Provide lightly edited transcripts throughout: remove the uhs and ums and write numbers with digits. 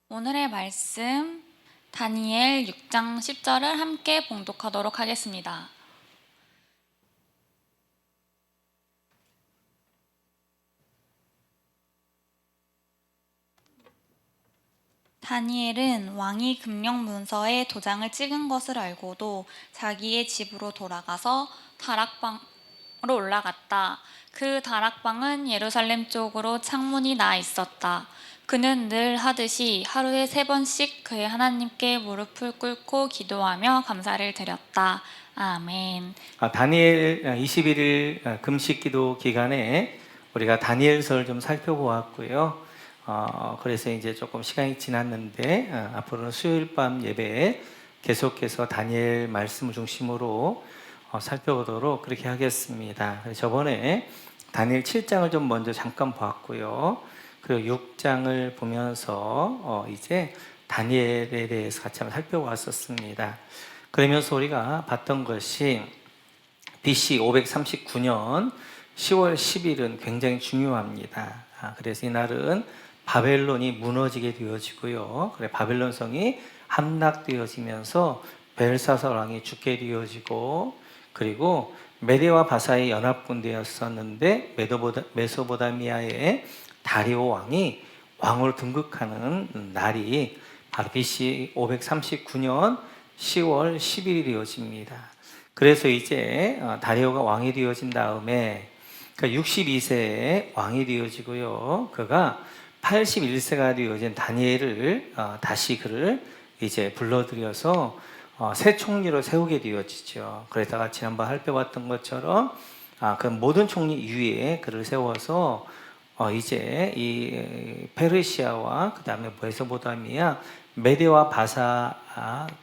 오늘의 말씀 다니엘 6장 10절을 함께 봉독하도록 하겠습니다. 다니엘은 왕이 금령 문서에 도장을 찍은 것을 알고도 자기의 집으로 돌아가서 다락방으로 올라갔다. 그 다락방은 예루살렘 쪽으로 창문이 나 있었다. 그는 늘 하듯이 하루에 3번씩 그의 하나님께 무릎을 꿇고 기도하며 감사를 드렸다. 아멘. 다니엘 21일 금식 기도 기간에 우리가 다니엘서를 좀 살펴보았고요. 그래서 이제 조금 시간이 지났는데 앞으로는 수요일 밤 예배에 계속해서 다니엘 말씀을 중심으로 살펴보도록 그렇게 하겠습니다. 저번에 다니엘 7장을 좀 먼저 잠깐 봤고요. 그리고 6장을 보면서 이제 다니엘에 대해서 같이 한번 살펴봤었습니다. 그러면서 우리가 봤던 것이 BC 539년 10월 10일은 굉장히 중요합니다. 그래서 이날은 바벨론이 무너지게 되어지고요. 그래 바벨론 성이 함락되어지면서 벨사살 왕이 죽게 되어지고, 그리고 메대와 바사의 연합군대였었는데 메소포타미아의 다리오 왕이 왕으로 등극하는 날이 바로 BC 539년 10월 10일이 되어집니다. 그래서 이제 다리오가 왕이 되어진 다음에 62세에 왕이 되어지고요. 그가 81세가 되어진 다니엘을 다시 그를 이제 불러들여서 새 총리로 세우게 되어지죠. 그러다가 지난번 살펴봤던 것처럼 그 모든 총리 위에 그를 세워서 이제 이 페르시아와 그 다음에 메소포타미아 메대와 바사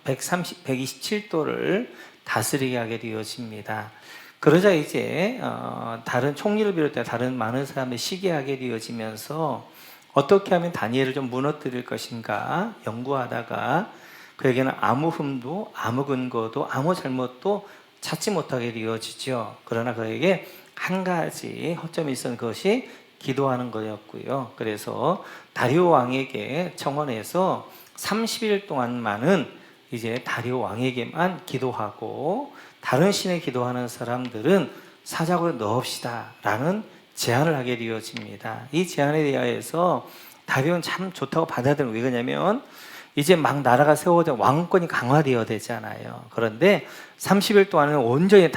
127도를 다스리게 하게 되어집니다. 그러자 이제 다른 총리를 비롯해 다른 많은 사람을 시기하게 되어지면서 어떻게 하면 다니엘을 좀 무너뜨릴 것인가 연구하다가 그에게는 아무 흠도 아무 근거도 아무 잘못도 찾지 못하게 되어지죠. 그러나 그에게 한 가지 허점이 있었던 것이 기도하는 거였고요. 그래서 다리오 왕에게 청원해서 30일 동안만은 이제 다리오 왕에게만 기도하고 다른 신에 기도하는 사람들은 사자고에 넣읍시다 라는 제안을 하게 되어집니다. 이 제안에 대하여서 다리오는 참 좋다고 받아들여요. 왜 그러냐면 이제 막 나라가 세워져 왕권이 강화되어야 되잖아요. 그런데 30일 동안은 온전히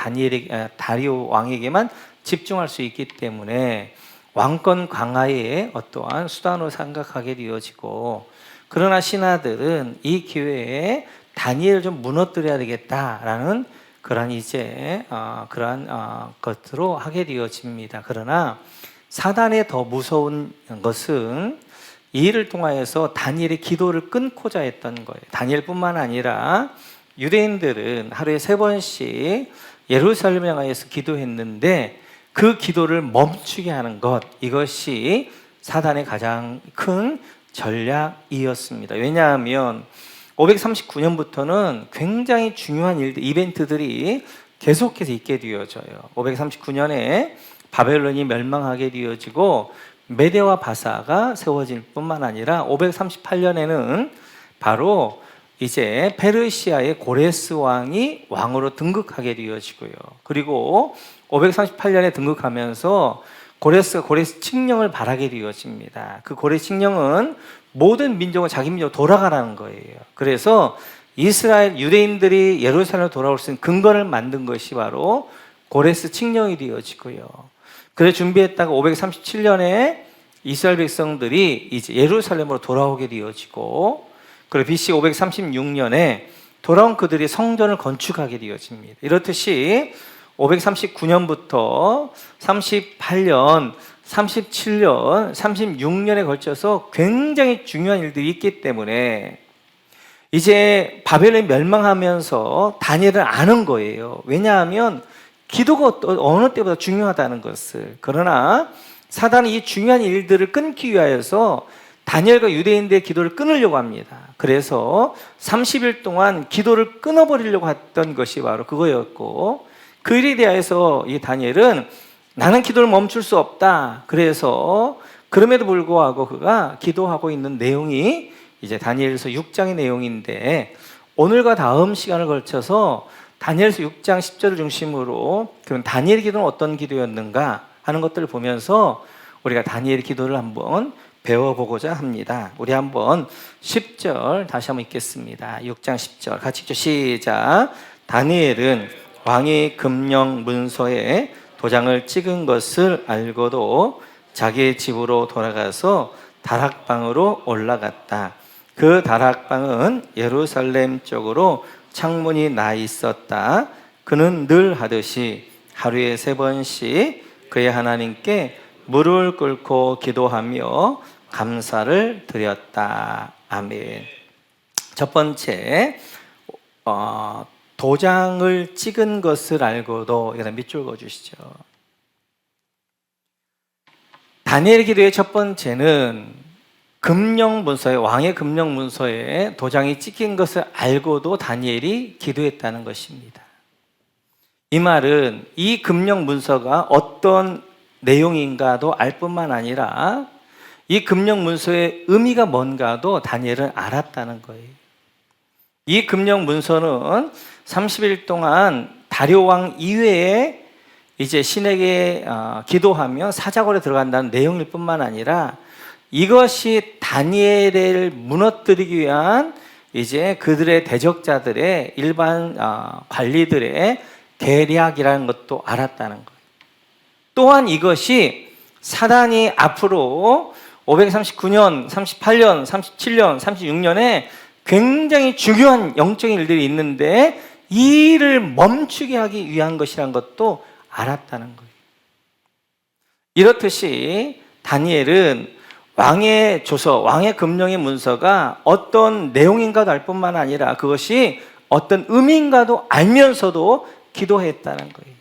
다리오 왕에게만 집중할 수 있기 때문에 왕권 강화에 어떠한 수단으로 생각하게 되어지고, 그러나 신하들은 이 기회에 다니엘을 좀 무너뜨려야 되겠다라는 그러한 이제 그러한 것으로 하게 되어집니다. 그러나 사단의 더 무서운 것은 이 일을 통하여서 다니엘의 기도를 끊고자 했던 거예요. 다니엘뿐만 아니라 유대인들은 하루에 3번씩 예루살렘을 향하여서 기도했는데 그 기도를 멈추게 하는 것, 이것이 사단의 가장 큰 전략이었습니다. 왜냐하면 539년부터는 굉장히 중요한 일들, 이벤트들이 계속해서 있게 되어져요. 539년에 바벨론이 멸망하게 되어지고 메대와 바사가 세워질 뿐만 아니라 538년에는 바로 이제 페르시아의 고레스 왕이 왕으로 등극하게 되어지고요. 그리고 538년에 등극하면서 고레스가 고레스 칙령을 발하게 되어집니다. 그 고레스 칙령은 모든 민족은 자기 민족으로 돌아가라는 거예요. 그래서 이스라엘 유대인들이 예루살렘으로 돌아올 수 있는 근거를 만든 것이 바로 고레스 칙령이 되어지고요. 그래서 준비했다가 537년에 이스라엘 백성들이 이제 예루살렘으로 돌아오게 되어지고, 그리고 BC 536년에 돌아온 그들이 성전을 건축하게 되어집니다. 이렇듯이 539년부터 38년, 37년, 36년에 걸쳐서 굉장히 중요한 일들이 있기 때문에 이제 바벨론이 멸망하면서 다니엘은 아는 거예요. 왜냐하면 기도가 어느 때보다 중요하다는 것을. 그러나 사단은 이 중요한 일들을 끊기 위하여서 다니엘과 유대인들의 기도를 끊으려고 합니다. 그래서 30일 동안 기도를 끊어버리려고 했던 것이 바로 그거였고, 그 일에 대해서 이 다니엘은 나는 기도를 멈출 수 없다. 그래서 그럼에도 불구하고 그가 기도하고 있는 내용이 이제 다니엘서 6장의 내용인데, 오늘과 다음 시간을 걸쳐서 다니엘서 6장 10절을 중심으로 그럼 다니엘의 기도는 어떤 기도였는가 하는 것들을 보면서 우리가 다니엘의 기도를 한번 배워보고자 합니다. 우리 한번 10절 다시 한번 읽겠습니다. 6장 10절 같이 읽죠. 시작. 다니엘은 왕의 금령 문서에 도장을 찍은 것을 알고도 자기의 집으로 돌아가서 다락방으로 올라갔다. 그 다락방은 예루살렘 쪽으로 창문이 나 있었다. 그는 늘 하듯이 하루에 3번씩 그의 하나님께 무릎을 꿇고 기도하며 감사를 드렸다. 아멘. 첫 번째, 도장을 찍은 것을 알고도, 여기다 밑줄 그어주시죠. 다니엘 기도의 첫 번째는 금령문서에, 왕의 금령문서에 도장이 찍힌 것을 알고도 다니엘이 기도했다는 것입니다. 이 말은 이 금령문서가 어떤 내용인가도 알 뿐만 아니라 이 금령문서의 의미가 뭔가도 다니엘은 알았다는 거예요. 이 금령문서는 30일 동안 다리오 왕 이외에 이제 신에게 기도하며 사자굴에 들어간다는 내용일 뿐만 아니라 이것이 다니엘을 무너뜨리기 위한 이제 그들의 대적자들의 일반 관리들의 계략이라는 것도 알았다는 거예요. 또한 이것이 사단이 앞으로 539년, 38년, 37년, 36년에 굉장히 중요한 영적인 일들이 있는데 이 일을 멈추게 하기 위한 것이라는 것도 알았다는 거예요. 이렇듯이 다니엘은 왕의 조서, 왕의 금령의 문서가 어떤 내용인가도 알 뿐만 아니라 그것이 어떤 의미인가도 알면서도 기도했다는 거예요.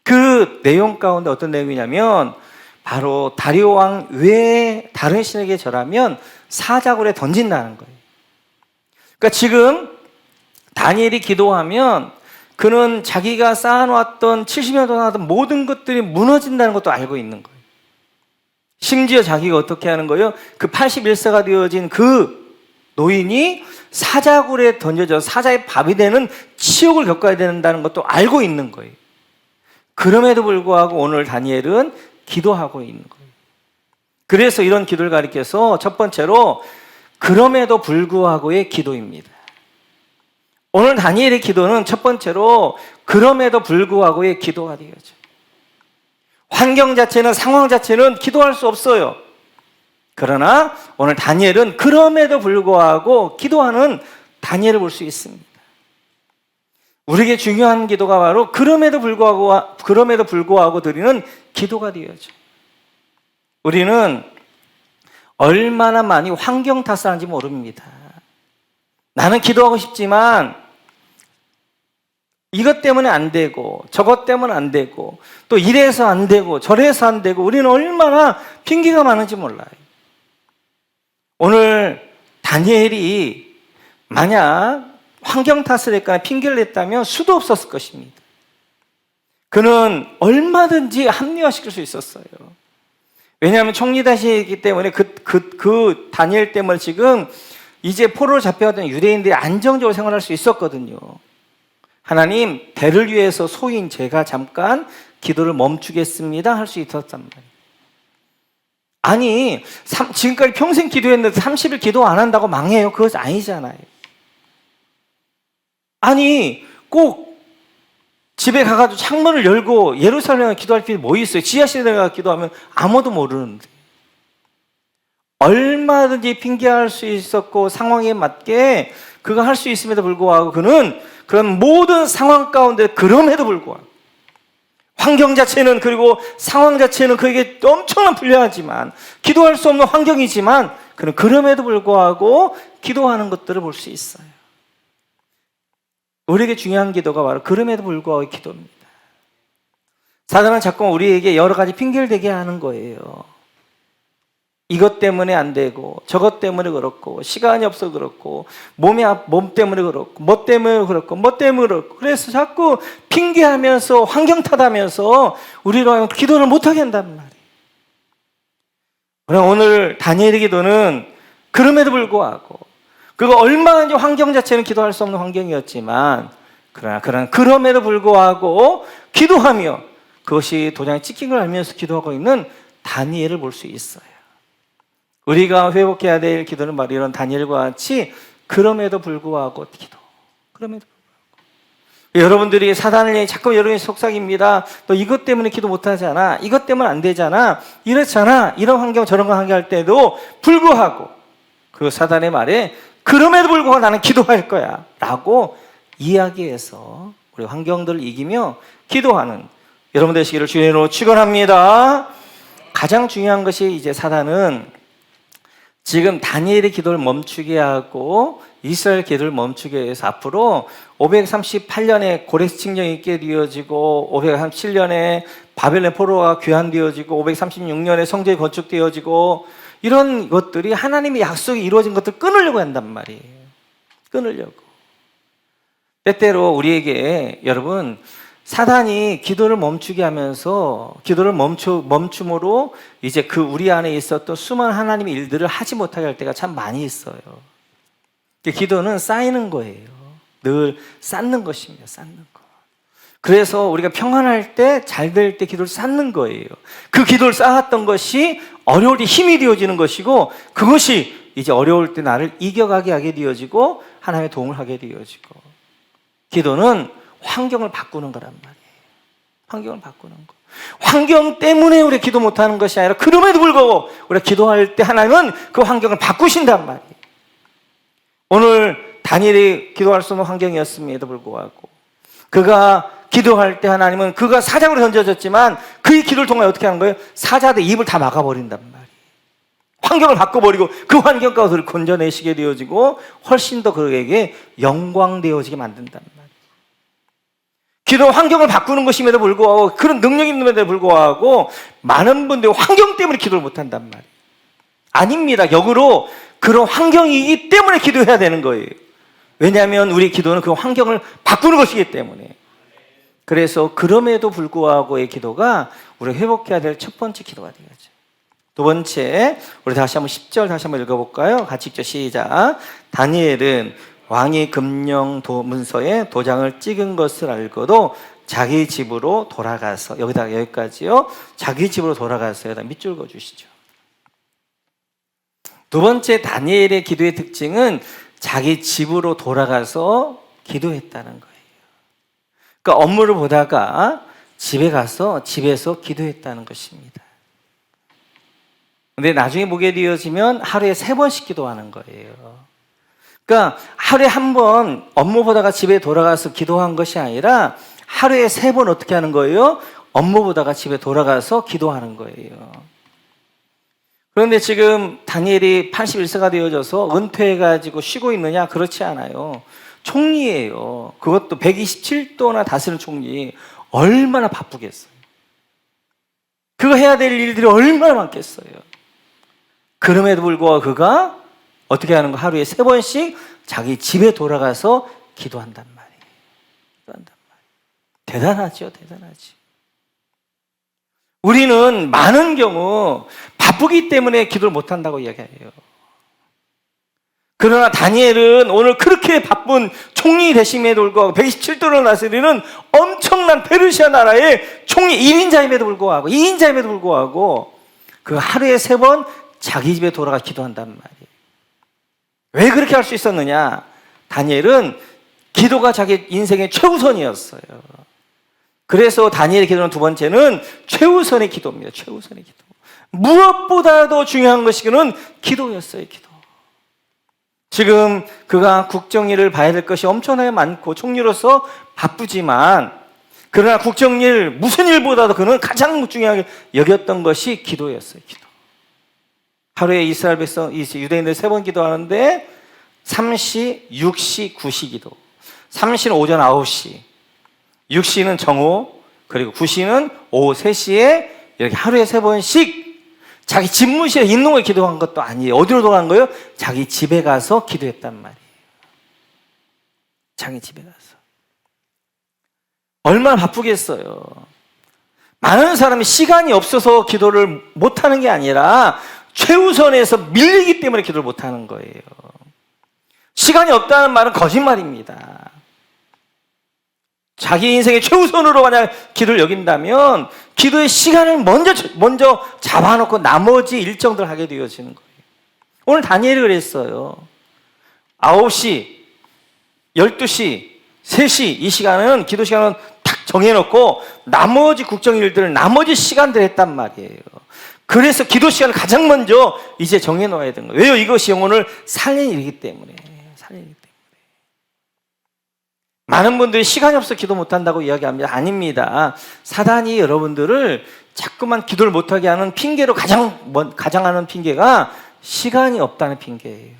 그 내용 가운데 어떤 내용이냐면 바로 다리오 왕 외에 다른 신에게 절하면 사자굴에 던진다는 거예요. 그러니까 지금 다니엘이 기도하면 그는 자기가 쌓아놓았던 70년 동안 하던 모든 것들이 무너진다는 것도 알고 있는 거예요. 심지어 자기가 어떻게 하는 거예요? 그 81세가 되어진 그 노인이 사자굴에 던져져 사자의 밥이 되는 치욕을 겪어야 된다는 것도 알고 있는 거예요. 그럼에도 불구하고 오늘 다니엘은 기도하고 있는 거예요. 그래서 이런 기도를 가리켜서 첫 번째로 그럼에도 불구하고의 기도입니다. 오늘 다니엘의 기도는 첫 번째로 그럼에도 불구하고의 기도가 되어져. 환경 자체는, 상황 자체는 기도할 수 없어요. 그러나 오늘 다니엘은 그럼에도 불구하고 기도하는 다니엘을 볼 수 있습니다. 우리에게 중요한 기도가 바로 그럼에도 불구하고 드리는 기도가 되어져. 우리는 얼마나 많이 환경 탓을 하는지 모릅니다. 나는 기도하고 싶지만 이것 때문에 안 되고 저것 때문에 안 되고 또 이래서 안 되고 저래서 안 되고 우리는 얼마나 핑계가 많은지 몰라요. 오늘 다니엘이 만약 환경 탓을 했거나 핑계를 냈다면 수도 없었을 것입니다. 그는 얼마든지 합리화시킬 수 있었어요. 왜냐하면 총리다시이기 때문에 그 다니엘 때문에 지금 이제 포로로 잡혀왔던 유대인들이 안정적으로 생활할 수 있었거든요. 하나님, 배를 위해서 소인 제가 잠깐 기도를 멈추겠습니다 할 수 있었단 말이에요. 아니, 지금까지 평생 기도했는데 30일 기도 안 한다고 망해요? 그것이 아니잖아요. 아니, 꼭 집에 가가지고 창문을 열고 예루살렘에 기도할 필요 뭐 있어요? 지하실에 가서 기도하면 아무도 모르는데. 얼마든지 핑계할 수 있었고 상황에 맞게 그거 할 수 있음에도 불구하고 그는 그런 모든 상황 가운데 그럼에도 불구하고 환경 자체는 그리고 상황 자체는 그에게 엄청난 불리하지만 기도할 수 없는 환경이지만 그는 그럼에도 불구하고 기도하는 것들을 볼 수 있어요. 우리에게 중요한 기도가 바로 그럼에도 불구하고 기도입니다. 사단은 자꾸 우리에게 여러 가지 핑계를 대게 하는 거예요. 이것 때문에 안 되고 저것 때문에 그렇고 시간이 없어 그렇고 몸 때문에 그렇고 뭐 때문에 그렇고 그래서 자꾸 핑계하면서 환경 탓하면서 우리로 하면 기도를 못하게 한단 말이에요. 그럼 오늘 다니엘의 기도는 그럼에도 불구하고 그가 얼마나 이제 환경 자체는 기도할 수 없는 환경이었지만 그럼에도 불구하고 기도하며 그것이 도장에 찍힌 걸 알면서 기도하고 있는 다니엘을 볼 수 있어요. 우리가 회복해야 될 기도는 바로 이런 다니엘과 같이 그럼에도 불구하고 기도. 그럼에도 불구하고. 여러분들이 사단을 자꾸 여러분이 속삭입니다. 너 이것 때문에 기도 못하잖아. 이것 때문에 안 되잖아. 이렇잖아. 이런 환경 저런 거 할 때도 불구하고 그 사단의 말에 그럼에도 불구하고 나는 기도할 거야 라고 이야기해서 우리 환경들을 이기며 기도하는 여러분 되시기를 주의 이름으로 축원합니다. 가장 중요한 것이 이제 사단은 지금 다니엘의 기도를 멈추게 하고 이스라엘 기도를 멈추게 해서 앞으로 538년에 고레스 칙령이 있게 되어지고 537년에 바벨론 포로가 귀환되어지고 536년에 성전이 건축되어지고 이런 것들이 하나님의 약속이 이루어진 것들을 끊으려고 한단 말이에요. 끊으려고. 때때로 우리에게 여러분 사단이 기도를 멈추게 하면서 기도를 멈춤으로 이제 그 우리 안에 있었던 수많은 하나님의 일들을 하지 못하게 할 때가 참 많이 있어요. 기도는 쌓이는 거예요. 늘 쌓는 것입니다. 쌓는 거. 그래서 우리가 평안할 때, 잘 될 때 기도를 쌓는 거예요. 그 기도를 쌓았던 것이 어려울 때 힘이 되어지는 것이고 그것이 이제 어려울 때 나를 이겨가게 하게 되어지고 하나님의 도움을 하게 되어지고 기도는 환경을 바꾸는 거란 말이에요. 환경을 바꾸는 거. 환경 때문에 우리가 기도 못하는 것이 아니라 그럼에도 불구하고 우리가 기도할 때 하나님은 그 환경을 바꾸신단 말이에요. 오늘 다니엘이 기도할 수 없는 환경이었음에도 불구하고 그가 기도할 때 하나님은 그가 사자로 던져졌지만 그의 기도를 통해 어떻게 하는 거예요? 사자들 입을 다 막아버린단 말이에요. 환경을 바꿔버리고 그 환경 가운데 그를 건져내시게 되어지고 훨씬 더 그에게 영광되어지게 만든단 말이에요. 기도 환경을 바꾸는 것임에도 불구하고 그런 능력이 있는데도 불구하고 많은 분들이 환경 때문에 기도를 못한단 말이에요. 아닙니다. 역으로 그런 환경이기 때문에 기도해야 되는 거예요. 왜냐하면 우리 기도는 그 환경을 바꾸는 것이기 때문에. 그래서 그럼에도 불구하고의 기도가 우리가 회복해야 될 첫 번째 기도가 되겠죠. 두 번째, 우리 다시 한번 10절 다시 한번 읽어볼까요? 같이 읽죠. 시작. 다니엘은 왕이 금령 문서에 도장을 찍은 것을 알고도 자기 집으로 돌아가서 여기까지요. 자기 집으로 돌아가서 여기다 밑줄 그어주시죠. 두 번째 다니엘의 기도의 특징은 자기 집으로 돌아가서 기도했다는 거예요. 그러니까 업무를 보다가 집에 가서 집에서 기도했다는 것입니다. 근데 나중에 보게 되어지면 하루에 3번씩 기도하는 거예요. 그러니까 하루에 한 번 업무 보다가 집에 돌아가서 기도한 것이 아니라 하루에 3번 어떻게 하는 거예요? 업무 보다가 집에 돌아가서 기도하는 거예요. 그런데 지금 다니엘이 81세가 되어져서 은퇴해가지고 쉬고 있느냐? 그렇지 않아요. 총리예요. 그것도 127도나 다스리는 총리. 얼마나 바쁘겠어요. 그거 해야 될 일들이 얼마나 많겠어요. 그럼에도 불구하고 그가 어떻게 하는 거? 하루에 3번씩 자기 집에 돌아가서 기도한단 말이에요. 기도한단 말이에요. 대단하죠, 대단하지. 우리는 많은 경우 바쁘기 때문에 기도를 못한다고 이야기해요. 그러나 다니엘은 오늘 그렇게 바쁜 총리 되심에도 불구하고 127도를 다스리는 엄청난 페르시아 나라의 총리 1인자임에도 불구하고 2인자임에도 불구하고 그 하루에 3번 자기 집에 돌아가 기도한단 말이에요. 왜 그렇게 할 수 있었느냐? 다니엘은 기도가 자기 인생의 최우선이었어요. 그래서 다니엘의 기도는 두 번째는 최우선의 기도입니다. 최우선의 기도. 무엇보다도 중요한 것이 그는 기도였어요. 기도. 지금 그가 국정일을 봐야 될 것이 엄청나게 많고 총리로서 바쁘지만 그러나 국정일 무슨 일보다도 그는 가장 중요하게 여겼던 것이 기도였어요. 기도. 하루에 이스라엘 백성, 유대인들 3번 기도하는데 3시, 6시, 9시 기도. 3시는 오전 9시, 6시는 정오, 그리고 9시는 오후 3시에 이렇게 하루에 3번씩 자기 집무실에 있는 걸 기도한 것도 아니에요. 어디로 돌아간 거예요? 자기 집에 가서 기도했단 말이에요. 자기 집에 가서. 얼마나 바쁘겠어요. 많은 사람이 시간이 없어서 기도를 못하는 게 아니라 최우선에서 밀리기 때문에 기도를 못하는 거예요. 시간이 없다는 말은 거짓말입니다. 자기 인생의 최우선으로 만약 기도를 여긴다면 기도의 시간을 먼저 잡아놓고 나머지 일정들을 하게 되어지는 거예요. 오늘 다니엘이 그랬어요. 9시, 12시, 3시 이 시간은 기도 시간은 딱 정해놓고 나머지 국정 일들을 나머지 시간들 했단 말이에요. 그래서 기도 시간을 가장 먼저 이제 정해놓아야 되는 거예요. 왜요? 이것이 영혼을 살리는 일이기 때문에. 많은 분들이 시간이 없어 기도 못한다고 이야기합니다. 아닙니다. 사단이 여러분들을 자꾸만 기도를 못하게 하는 핑계로 가장 하는 핑계가 시간이 없다는 핑계예요.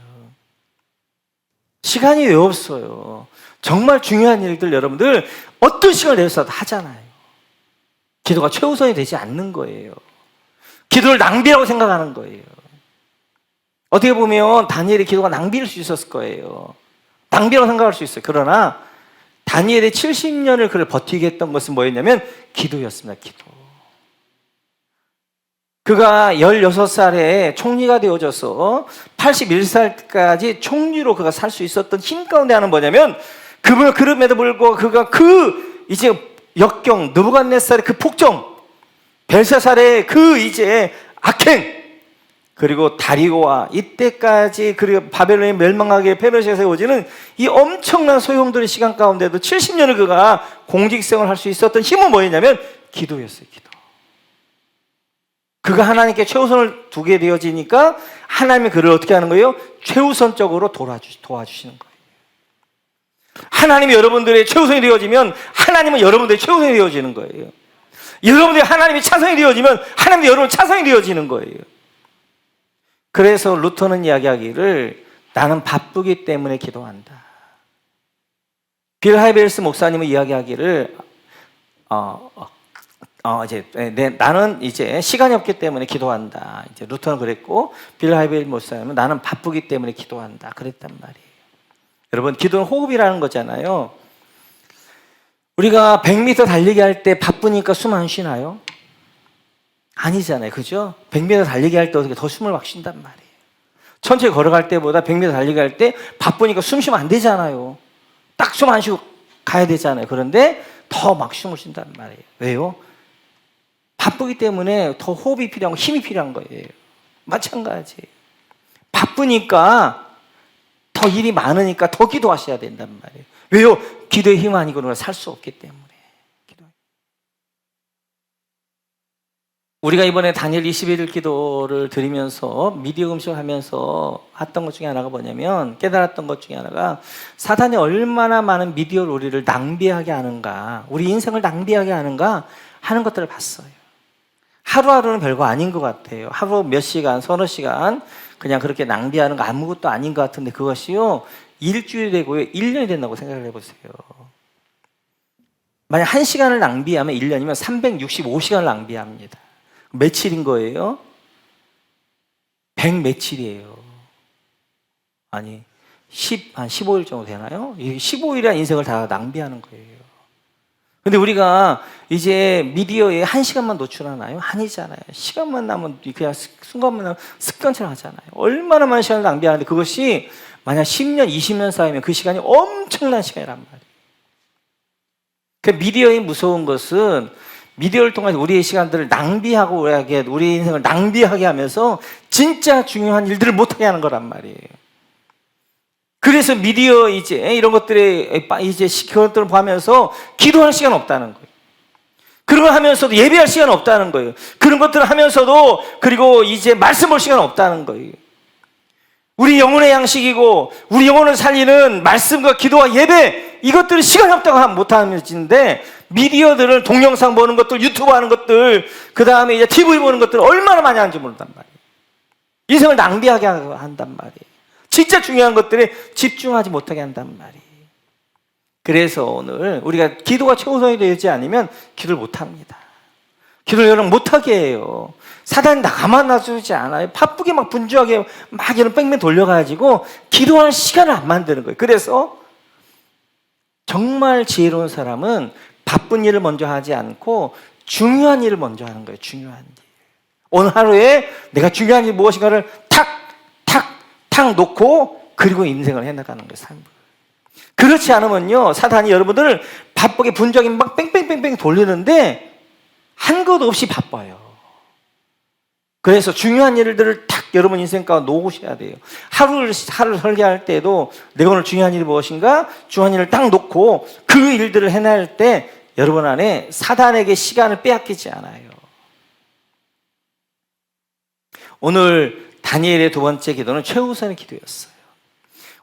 시간이 왜 없어요? 정말 중요한 일들 여러분들 어떤 시간을 내서도 하잖아요. 기도가 최우선이 되지 않는 거예요. 기도를 낭비라고 생각하는 거예요. 어떻게 보면 다니엘의 기도가 낭비일 수 있었을 거예요. 낭비라고 생각할 수 있어요. 그러나 다니엘의 70년을 그를 버티게 했던 것은 뭐였냐면 기도였습니다. 기도. 그가 16살에 총리가 되어져서 81살까지 총리로 그가 살 수 있었던 힘 가운데 하나는 뭐냐면 그럼에도 불구하고 그가 이제 역경 느부갓네살의 그 폭정, 벨사살의 이제 악행, 그리고 다리고와 이때까지 그리고 바벨론이 멸망하게 페르시아에 세워지는 이 엄청난 소용돌이 시간 가운데도 70년을 그가 공직생활을 할 수 있었던 힘은 뭐였냐면 기도였어요. 기도. 그가 하나님께 최우선을 두게 되어지니까 하나님이 그를 어떻게 하는 거예요? 최우선적으로 도와주시는 거예요. 하나님이 여러분들의 최우선이 되어지면 하나님은 여러분들의 최우선이 되어지는 거예요. 여러분들이 하나님이 차선이 되어지면 하나님도 여러분 차선이 되어지는 거예요. 그래서 루터는 이야기하기를 나는 바쁘기 때문에 기도한다. 빌 하이벨스 목사님은 이야기하기를 나는 이제 시간이 없기 때문에 기도한다. 이제 루터는 그랬고 빌 하이벨 목사님은 나는 바쁘기 때문에 기도한다. 그랬단 말이에요. 여러분 기도는 호흡이라는 거잖아요. 우리가 100m 달리기 할 때 바쁘니까 숨 안 쉬나요? 아니잖아요. 그죠? 100m 달리기 할 때 어떻게 더 숨을 막 쉰단 말이에요. 천천히 걸어갈 때보다 100m 달리기 할 때 바쁘니까 숨 쉬면 안 되잖아요. 딱 숨 안 쉬고 가야 되잖아요. 그런데 더 막 숨을 쉰단 말이에요. 왜요? 바쁘기 때문에 더 호흡이 필요하고 힘이 필요한 거예요. 마찬가지. 바쁘니까 더 일이 많으니까 더 기도하셔야 된단 말이에요. 왜요? 기도의 힘 아니고는 살 수 없기 때문에. 우리가 이번에 다니엘 21일 기도를 드리면서 미디어 금식을 하면서 했던 것 중에 하나가 뭐냐면 깨달았던 것 중에 하나가 사단이 얼마나 많은 미디어를 우리를 낭비하게 하는가, 우리 인생을 낭비하게 하는가 하는 것들을 봤어요. 하루하루는 별거 아닌 것 같아요. 하루 몇 시간, 서너 시간 그냥 그렇게 낭비하는 거 아무것도 아닌 것 같은데 그것이요 일주일이 되고요 1년이 된다고 생각을 해보세요. 만약 1시간을 낭비하면 1년이면 365시간을 낭비합니다. 며칠인 거예요? 100 며칠이에요. 아니 한 15일 정도 되나요? 15일이란 인생을 다 낭비하는 거예요. 근데 우리가 이제 미디어에 1시간만 노출하나요? 아니잖아요. 시간만 나면 그냥 순간만 나면 습관처럼 하잖아요. 얼마나 많은 시간을 낭비하는데 그것이 만약 10년, 20년 쌓이면 그 시간이 엄청난 시간이란 말이에요. 그 미디어의 무서운 것은 미디어를 통해서 우리의 시간들을 낭비하고 우리 인생을 낭비하게 하면서 진짜 중요한 일들을 못하게 하는 거란 말이에요. 그래서 미디어 이제 이런 것들에 이제 그것들을 보면서 기도할 시간 없다는 거예요. 그런 걸 하면서도 예배할 시간 없다는 거예요. 그런 것들을 하면서도 그리고 이제 말씀 볼 시간 없다는 거예요. 우리 영혼의 양식이고 우리 영혼을 살리는 말씀과 기도와 예배 이것들을 시간이 없다고 하면 못하는 짓인데 미디어들은 동영상 보는 것들, 유튜브 하는 것들, 그 다음에 이제 TV 보는 것들 얼마나 많이 하는지 모른단 말이에요. 인생을 낭비하게 한단 말이에요. 진짜 중요한 것들에 집중하지 못하게 한단 말이에요. 그래서 오늘 우리가 기도가 최우선이 되지 않으면 기도를 못합니다. 기도를 여러분 못하게 해요. 사단이 가만 놔두지 않아요. 바쁘게 막 분주하게 막 이런 뺑뺑 돌려가지고 기도하는 시간을 안 만드는 거예요. 그래서 정말 지혜로운 사람은 바쁜 일을 먼저 하지 않고 중요한 일을 먼저 하는 거예요. 중요한 일. 오늘 하루에 내가 중요한 일이 무엇인가를 탁 놓고 그리고 인생을 해나가는 거예요. 삶을. 그렇지 않으면요, 사단이 여러분들을 바쁘게 분적이 막 뺑뺑뺑뺑 돌리는데 한 것 없이 바빠요. 그래서 중요한 일들을 탁 여러분 인생 가운데 놓으셔야 돼요. 하루를 설계할 때도 내가 오늘 중요한 일이 무엇인가? 중요한 일을 딱 놓고 그 일들을 해낼 때 여러분 안에 사단에게 시간을 빼앗기지 않아요. 오늘 다니엘의 두 번째 기도는 최우선의 기도였어요.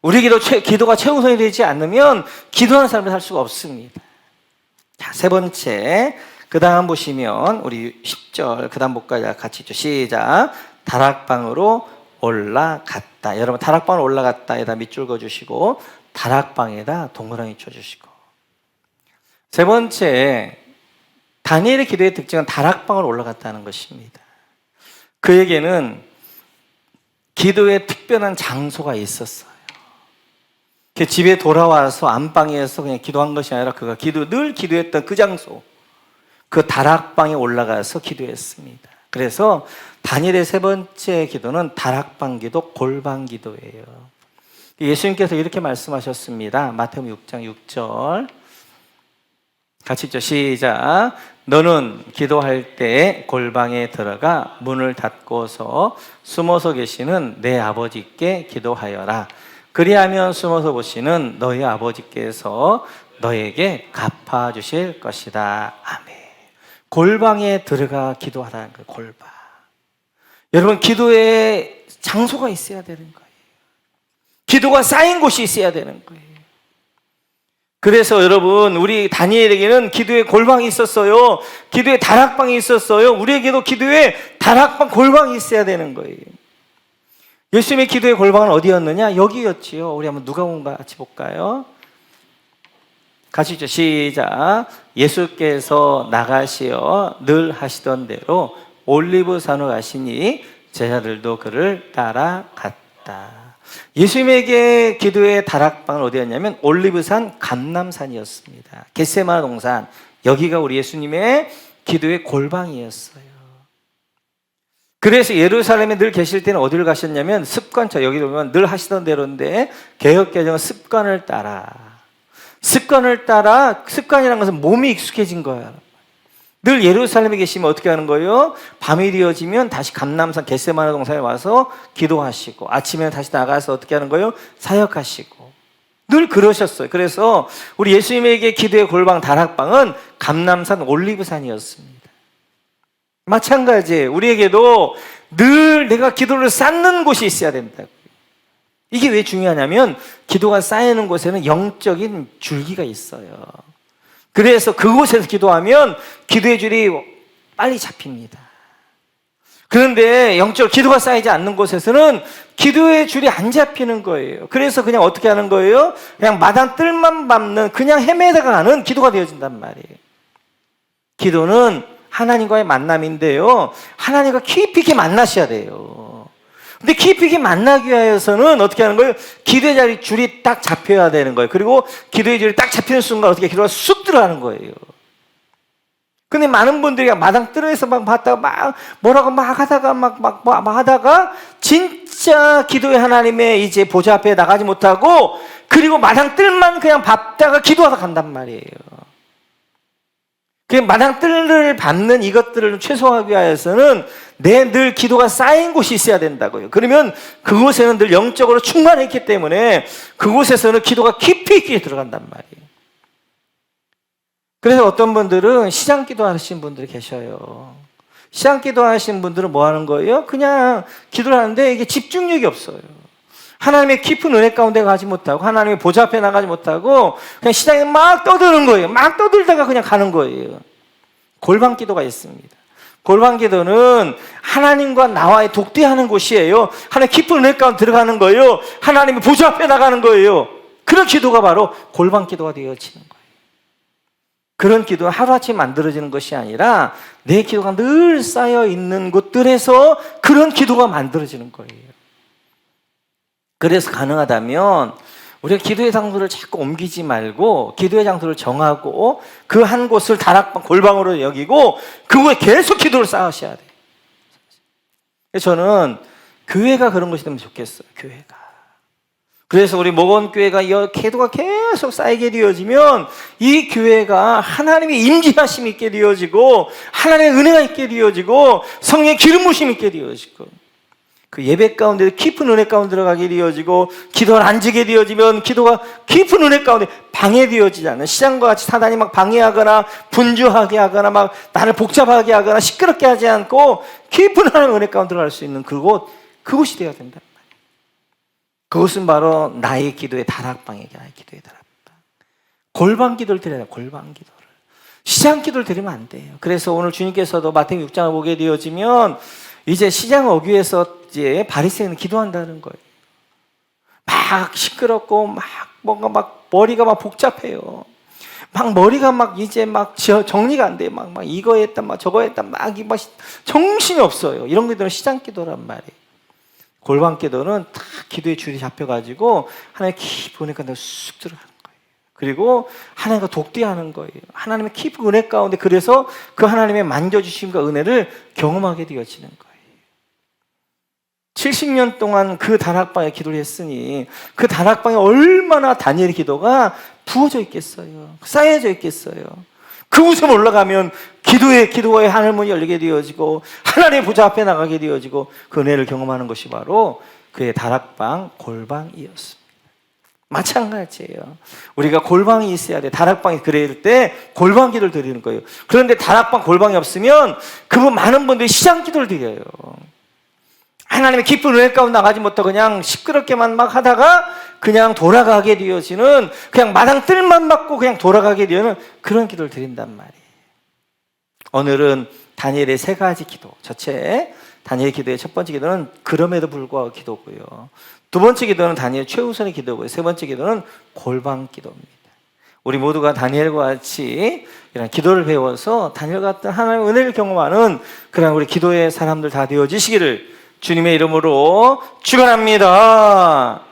우리 기도가 최우선이 되지 않으면 기도하는 사람이 살 수가 없습니다. 자, 세 번째, 그 다음 보시면 우리 10절 그 다음 볼까요? 같이 있죠. 시작. 다락방으로 올라갔다. 여러분, 다락방으로 올라갔다에다 밑줄 그어주시고 다락방에다 동그라미 쳐주시고. 세 번째, 다니엘의 기도의 특징은 다락방으로 올라갔다는 것입니다. 그에게는 기도의 특별한 장소가 있었어요. 그 집에 돌아와서 안방에서 그냥 기도한 것이 아니라 그가 늘 기도했던 그 장소, 그 다락방에 올라가서 기도했습니다. 그래서 다니엘의 세 번째 기도는 다락방 기도, 골방 기도예요. 예수님께서 이렇게 말씀하셨습니다. 마태복음 6장 6절 같이 있죠. 시작. 너는 기도할 때 골방에 들어가 문을 닫고서 숨어서 계시는 내 아버지께 기도하여라. 그리하면 숨어서 보시는 너희 아버지께서 너에게 갚아주실 것이다. 아멘. 골방에 들어가 기도하라는 거예요. 골방. 여러분, 기도에 장소가 있어야 되는 거예요. 기도가 쌓인 곳이 있어야 되는 거예요. 그래서 여러분, 우리 다니엘에게는 기도의 골방이 있었어요. 기도의 다락방이 있었어요. 우리에게도 기도의 다락방, 골방이 있어야 되는 거예요. 예수님의 기도의 골방은 어디였느냐? 여기였지요. 우리 한번 누가복음 같이 볼까요? 같이 있죠. 시작. 예수께서 나가시어 늘 하시던 대로 올리브산으로 가시니 제자들도 그를 따라갔다. 예수님에게 기도의 다락방은 어디였냐면 올리브산 감람산이었습니다. 겟세마네 동산, 여기가 우리 예수님의 기도의 골방이었어요. 그래서 예루살렘에 늘 계실 때는 어디를 가셨냐면 습관처럼, 여기 보면 늘 하시던 대로인데 개역개정은 습관을 따라, 습관이라는 것은 몸이 익숙해진 거예요. 늘 예루살렘에 계시면 어떻게 하는 거예요? 밤이 되어지면 다시 감람산 겟세마네 동산에 와서 기도하시고, 아침에는 다시 나가서 어떻게 하는 거예요? 사역하시고. 늘 그러셨어요. 그래서 우리 예수님에게 기도의 골방, 다락방은 감람산 올리브산이었습니다. 마찬가지예요. 우리에게도 늘 내가 기도를 쌓는 곳이 있어야 된다고요. 이게 왜 중요하냐면 기도가 쌓이는 곳에는 영적인 줄기가 있어요. 그래서 그곳에서 기도하면 기도의 줄이 빨리 잡힙니다. 그런데 영적으로 기도가 쌓이지 않는 곳에서는 기도의 줄이 안 잡히는 거예요. 그래서 그냥 어떻게 하는 거예요? 그냥 마당 뜰만 밟는, 그냥 헤매다가 가는 기도가 되어진단 말이에요. 기도는 하나님과의 만남인데요, 하나님과 깊이 있게 만나셔야 돼요. 근데 깊이 있게 만나기 위해서는 어떻게 하는 거예요? 기도의 자리 줄이 딱 잡혀야 되는 거예요. 그리고 기도의 줄이 딱 잡히는 순간 어떻게 기도가 쑥 들어가는 거예요. 근데 많은 분들이 마당 뜰에서 막 봤다가 막 뭐라고 막 하다가 막 하다가 진짜 기도의 하나님의 이제 보좌 앞에 나가지 못하고, 그리고 마당 뜰만 그냥 밟다가 기도하다 간단 말이에요. 그 마당 뜰을 밟는 이것들을 최소화하기 위해서는 늘 기도가 쌓인 곳이 있어야 된다고요. 그러면 그곳에는 늘 영적으로 충만했기 때문에 그곳에서는 기도가 깊이 있게 들어간단 말이에요. 그래서 어떤 분들은 시장 기도 하시는 분들이 계셔요. 시장 기도 하시는 분들은 뭐 하는 거예요? 그냥 기도를 하는데 이게 집중력이 없어요. 하나님의 깊은 은혜 가운데 가지 못하고, 하나님의 보좌 앞에 나가지 못하고, 그냥 시장에 막 떠드는 거예요. 막 떠들다가 그냥 가는 거예요. 골방 기도가 있습니다. 골방 기도는 하나님과 나와의 독대하는 곳이에요. 하나님 깊은 은혜 가운데 들어가는 거예요. 하나님의 보좌 앞에 나가는 거예요. 그런 기도가 바로 골방 기도가 되어지는 거예요. 그런 기도는 하루아침에 만들어지는 것이 아니라 내 기도가 늘 쌓여 있는 곳들에서 그런 기도가 만들어지는 거예요. 그래서 가능하다면 우리가 기도의 장소를 자꾸 옮기지 말고 기도의 장소를 정하고 그 한 곳을 다락방, 골방으로 여기고 그곳에 계속 기도를 쌓으셔야 돼요. 저는 교회가 그런 것이 되면 좋겠어요. 교회가. 그래서 우리 목원교회가 이 기도가 계속 쌓이게 되어지면 이 교회가 하나님의 임재하심이 있게 되어지고 하나님의 은혜가 있게 되어지고 성령의 기름 부심이 있게 되어지고 그 예배 가운데 깊은 은혜 가운데 들어가게 되어지고 기도를 안 지게 되어지면 기도가 깊은 은혜 가운데 방해되어지지 않는 시장과 같이 사단이 막 방해하거나 분주하게 하거나 막 나를 복잡하게 하거나 시끄럽게 하지 않고 깊은 하나님의 은혜 가운데 들어갈 수 있는 그곳이 되어야 된다. 그것은 바로 나의 기도의 다락방이에요. 나의 기도의 다락방. 골방 기도를 드려야 돼요. 골방 기도를. 시장 기도를 드리면 안 돼요. 그래서 오늘 주님께서도 마태복음 6장을 보게 되어지면 이제 시장 어귀에서 이제 바리새인은 기도한다는 거예요. 막 시끄럽고 막 뭔가 막 머리가 막 복잡해요. 막 머리가 막 이제 막 정리가 안 돼요. 막 이거 했다, 막 저거 했다, 막 정신이 없어요. 이런 기도는 시장 기도란 말이에요. 골방 기도는 딱 기도의 줄이 잡혀가지고 하나님 깊은 은혜 가운데 쑥 들어가는 거예요. 그리고 하나님과 독대하는 거예요. 하나님의 깊은 은혜 가운데 그래서 그 하나님의 만져주심과 은혜를 경험하게 되어지는 거예요. 70년 동안 그 다락방에 기도를 했으니 그 다락방에 얼마나 다니엘의 기도가 부어져 있겠어요. 쌓여져 있겠어요. 그곳에 올라가면 기도의 하늘문이 열리게 되어지고 하나님의 보좌 앞에 나가게 되어지고 그 은혜를 경험하는 것이 바로 그의 다락방 골방이었습니다. 마찬가지예요. 우리가 골방이 있어야 돼. 다락방이 그럴 때 골방 기도를 드리는 거예요. 그런데 다락방 골방이 없으면 그분 많은 분들이 시장 기도를 드려요. 하나님의 깊은 은혜 가운데 나가지 못하고 그냥 시끄럽게만 막 하다가 그냥 돌아가게 되어지는 그냥 마당 뜰만 맞고 그냥 돌아가게 되는 그런 기도를 드린단 말이에요. 오늘은 다니엘의 세 가지 기도. 첫째, 다니엘 기도의 첫 번째 기도는 그럼에도 불구하고 기도고요. 두 번째 기도는 다니엘 최우선의 기도고요. 세 번째 기도는 골방 기도입니다. 우리 모두가 다니엘과 같이 이런 기도를 배워서 다니엘 같은 하나님의 은혜를 경험하는 그런 우리 기도의 사람들 다 되어지시기를 주님의 이름으로 축원합니다.